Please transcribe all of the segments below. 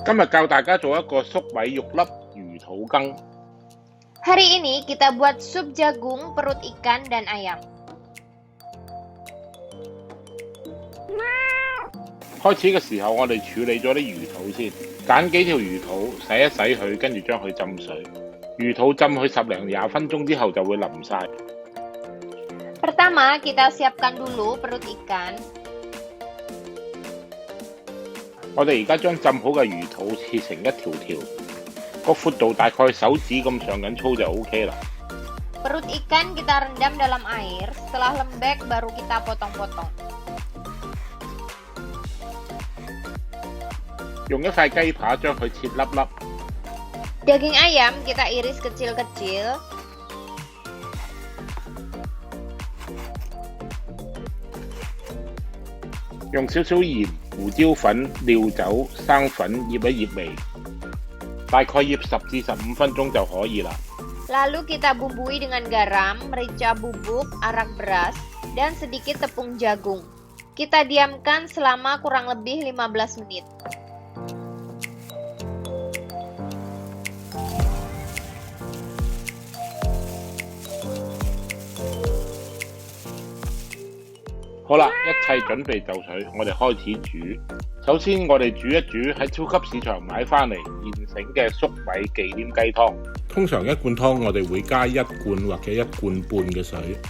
今日教大家做一個粟米肉粒魚肚羹。Hari ini kita buat sup jagung, perut ikan, dan ayam. 開始嘅時候，我哋處理咗啲魚肚先，揀幾條魚肚，洗一洗佢，跟住將佢浸水。魚肚浸佢10零20分鐘之後就會腍晒。Pertama, kita siapkan dulu perut ikan. 我哋而家將浸好嘅魚肚切成一條條，個闊度大概手指咁上緊粗就 OK 啦。Perut ikan kita rendam dalam air, setelah lembek baru kita potong-potong. 用一塊雞扒將佢切粒粒。Daging ayam kita iris kecil-kecil. 用少少鹽、胡椒粉、料酒、生粉醃一醃味，大概醃10至15分鐘就可以啦。 Lalu kita bumbui dengan garam, merica bubuk, arak beras, dan sedikit tepung jagung. Kita diamkan selama kurang lebih 15 menit.好啦，一切準備就緒，我哋開始煮。首先，我哋煮一煮喺超級市場買返嚟現成嘅粟米忌廉雞湯。通常一罐湯我哋會加1罐或者1罐半嘅水，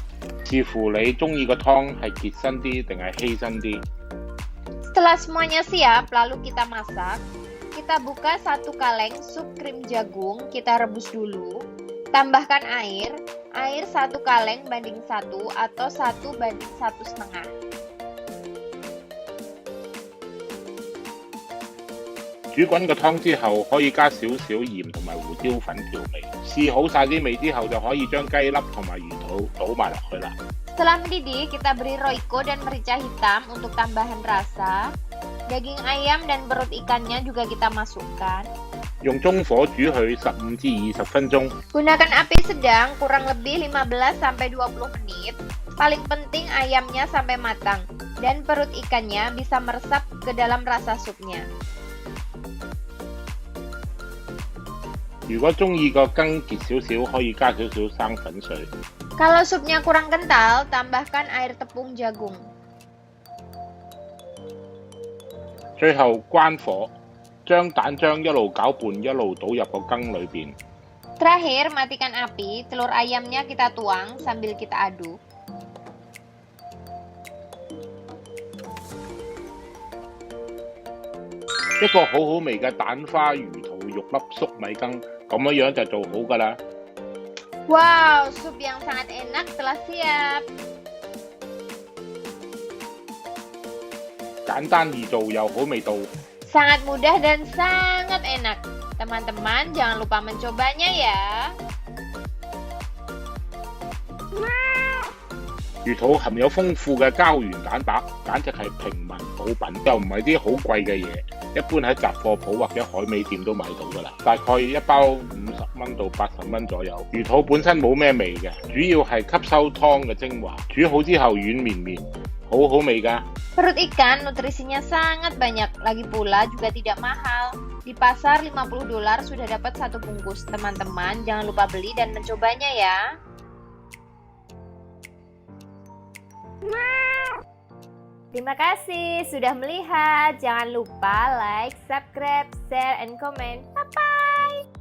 視乎你中意個湯係結身啲定係稀身啲。 Setelah semuanya siap, lalu kita masak. Kita buka 1 kaleng sup krim jagung, kita rebus dulu. Tambahkan air 1 kaleng banding 1 atau 1 banding 1,5. 煮滾個湯之後，可以加少少鹽同埋胡椒粉調味。試好晒啲味之後，就可以將雞粒同埋魚肚倒埋落去啦。 Setelah mendidih, kita beri roiko dan merica hitam untuk tambahan rasa. Daging ayam dan perut ikannya juga kita masukkan. 用中火煮佢15至20分鐘。 Gunakan api sedang kurang lebih 15-20 menit. Paling penting ayamnya sampai matang dan perut ikannya bisa meresap ke dalam rasa supnya. 如果中意個羹結少少，可以加少少生粉水。 Kalau supnya kurang kental, tambahkan air tepung jagung. 最後關火，將蛋漿一路攪拌一路倒入個羹裏邊。 Terakhir, matikan api, telur ayamnya kita tuang sambil kita aduk. 一個好好味嘅蛋花魚肚肉粒粟米羹，咁樣就做好㗎啦。 Wow, sup yang sangat enak telah siap. 簡單易做又好味道。 Sangat mudah dan sangat enak. Teman-teman jangan lupa mencobanya ya. 魚肚含有豐富嘅膠原蛋白，簡直係平民補品，又唔係啲好貴嘅嘢，一般喺雜貨鋪或者海味店都買到㗎啦。大概一包50蚊到80蚊左右。魚肚本身冇咩味嘅，主要係吸收湯嘅精華，煮好之後軟綿綿，好好味㗎。 Perut ikan nutrisinya sangat banyak, lagi pula juga tidak mahal. Di pasar $50 sudah dapat 1 bungkus. Teman-teman jangan lupa beli dan mencobanya ya. Terima kasih sudah melihat. Jangan lupa like, subscribe, share, and comment. Bye-bye.